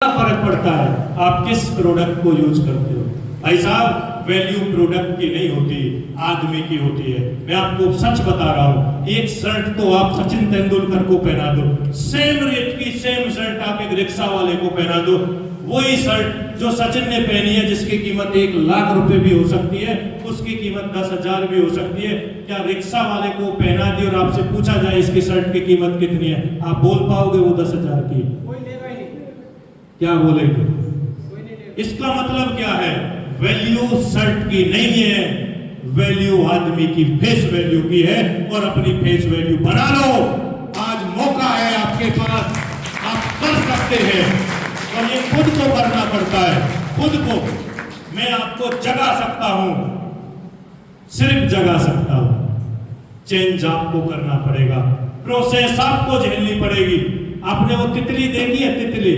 फर्क पड़ता है आप किस प्रोडक्ट को यूज करते हो। भाई साहब, वैल्यू प्रोडक्ट की नहीं होती, आदमी की होती है। मैं आपको सच बता रहा हूं, एक शर्ट तो आप सचिन तेंदुलकर को पहना दो, सेम रेट की सेम शर्ट आप एक रिक्शा वाले को पहना दो, वही शर्ट जो सचिन ने पहनी है जिसकी कीमत 1 लाख रुपए भी हो सकती है, उसकी कीमत 10,000 भी हो सकती है। क्या रिक्शा वाले को पहना दी और आपसे पूछा जाए इसकी शर्ट की कीमत कितनी है, आप बोल पाओगे वो 10,000 की? क्या बोलेंगे? इसका मतलब क्या है? वैल्यू शर्ट की नहीं है, वैल्यू आदमी की फेस वैल्यू की है, और अपनी फेस वैल्यू बना लो। आज मौका है आपके पास, आप कर सकते हैं, और ये खुद को करना पड़ता है। खुद को मैं आपको जगा सकता हूं, सिर्फ जगा सकता हूं, चेंज आपको करना पड़ेगा, प्रोसेस आपको झेलनी पड़ेगी। आपने वो तितली देखी है? तितली,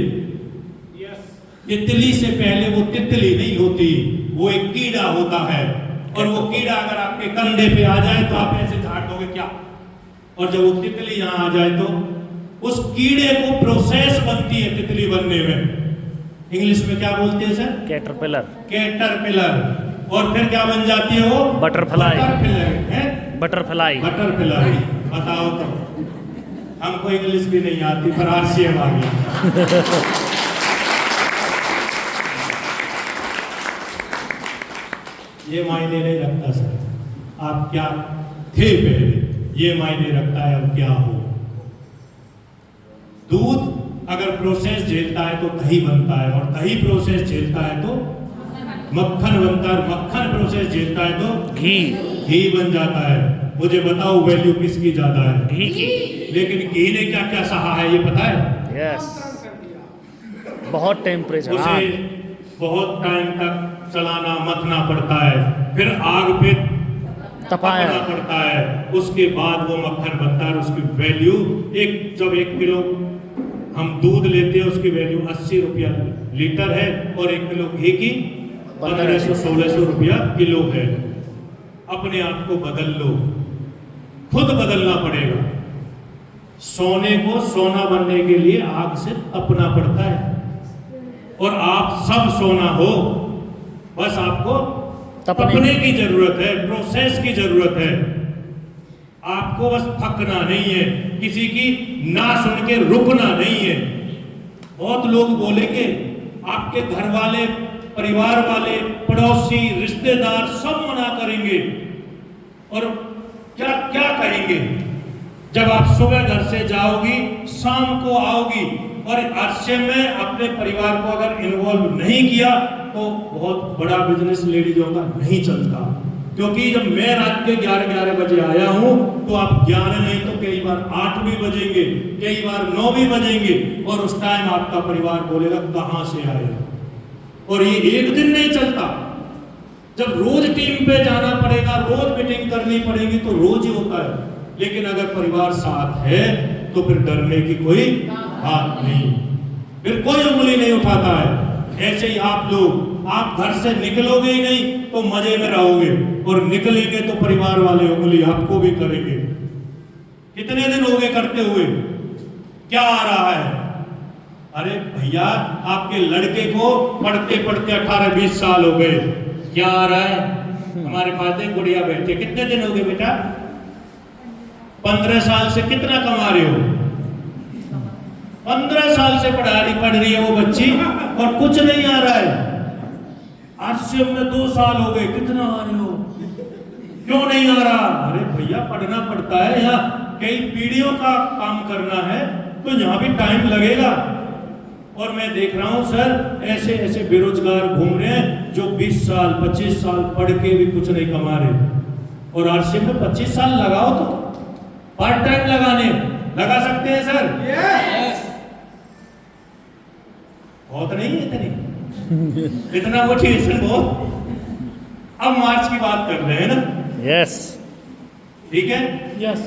तितली से पहले वो तितली नहीं होती, वो एक कीड़ा होता है, और वो कीड़ा अगर आपके कंधे पे आ जाए तो आप ऐसे झाड़ दोगे क्या, और जब वो तितली यहां आ जाए तो उस कीड़े को प्रोसेस बनती है तितली बनने में। इंग्लिश में क्या बोलते हैं सर? कैटरपिलर। कैटरपिलर। और फिर क्या बन जाती है वो? बटरफ्लाई। बटरफ्लाई। बटरफ्लाई। बताओ तो, हमको इंग्लिश भी नहीं आती पर आरसीएम आ गया। ये मायने नहीं रखता सर आप क्या थे पहले, ये मायने रखता है अब क्या हो। दूध अगर प्रोसेस झेलता है तो दही बनता है, और दही प्रोसेस झेलता है तो मक्खन बनता है, मक्खन प्रोसेस झेलता है तो घी बन जाता है। मुझे बताओ वैल्यू किसकी ज्यादा है? घी की। लेकिन घी ने क्या क्या सहा है ये पता है? यस, बहुत टेम्परेचर, उसे बहुत टाइम तक चलाना मथना पड़ता है, फिर आग पे तपाना पड़ता है, उसके बाद वो मक्खन बनता है। उसकी वैल्यू जब 1 किलो हम दूध लेते हैं उसकी वैल्यू 80 रुपया लीटर है, और 1 किलो घी की 1500-1600 रुपया किलो है। अपने आप को बदल लो, खुद बदलना पड़ेगा। सोने को सोना बनने के लिए आग से तपना पड़ता है, और आप सब सोना हो, बस आपको तपने की जरूरत है, प्रोसेस की जरूरत है। आपको बस थकना नहीं है, किसी की ना सुन के रुकना नहीं है। बहुत लोग बोलेंगे, आपके घर वाले, परिवार वाले, पड़ोसी, रिश्तेदार सब मना करेंगे, और क्या क्या कहेंगे। जब आप सुबह घर से जाओगी, शाम को आओगी, और अरसे में अपने परिवार को अगर इन्वॉल्व नहीं किया तो बहुत बड़ा बिजनेस लेडीजों का नहीं चलता। क्योंकि जब मैं रात के 11-11 बजे आया हूं तो आप 11 नहीं तो कई बार 8 भी बजेंगे, कई बार 9 भी बजेंगे, और उस टाइम आपका परिवार बोलेगा कहां से आए। और ये एक दिन नहीं चलता, जब रोज टीम पे जाना पड़ेगा, रोज मीटिंग करनी पड़ेगी तो रोज ही होता है। लेकिन अगर परिवार साथ है तो फिर डरने की कोई बात नहीं, फिर कोई उंगली नहीं उठाता है। ऐसे ही आप लोग, आप घर से निकलोगे ही नहीं तो मजे में रहोगे, और निकलेंगे तो परिवार वाले उंगली आपको भी करेंगे। कितने दिन हो गए करते हुए? क्या आ रहा है? अरे भैया, आपके लड़के को पढ़ते पढ़ते 18-20 साल हो गए, क्या आ रहा है? हमारे पास एक गुड़िया बैठी, कितने दिन हो गए बेटा? 15 साल से कितना कमा रहे हो? 15 साल से पढ़ रही है वो बच्ची, और कुछ नहीं आ रहा है। आरसीएम में 2 साल हो गए, कितना आ रहे हो? क्यों नहीं आ रहा? अरे भैया, पढ़ना पड़ता है, यहाँ कई पीढ़ियों का काम करना है, तो यहाँ भी टाइम लगेगा। और मैं देख रहा हूं सर, ऐसे ऐसे बेरोजगार घूम रहे हैं जो 20 साल 25 साल पढ़ के भी कुछ नहीं कमा रहे। और आरसीएम में 25 साल लगाओ तो पार्ट टाइम लगा सकते हैं सर। yes! बहुत नहीं है इतना मोटिवेशन बहुत। अब मार्च की बात कर रहे हैं ना? यस। ठीक है। यस।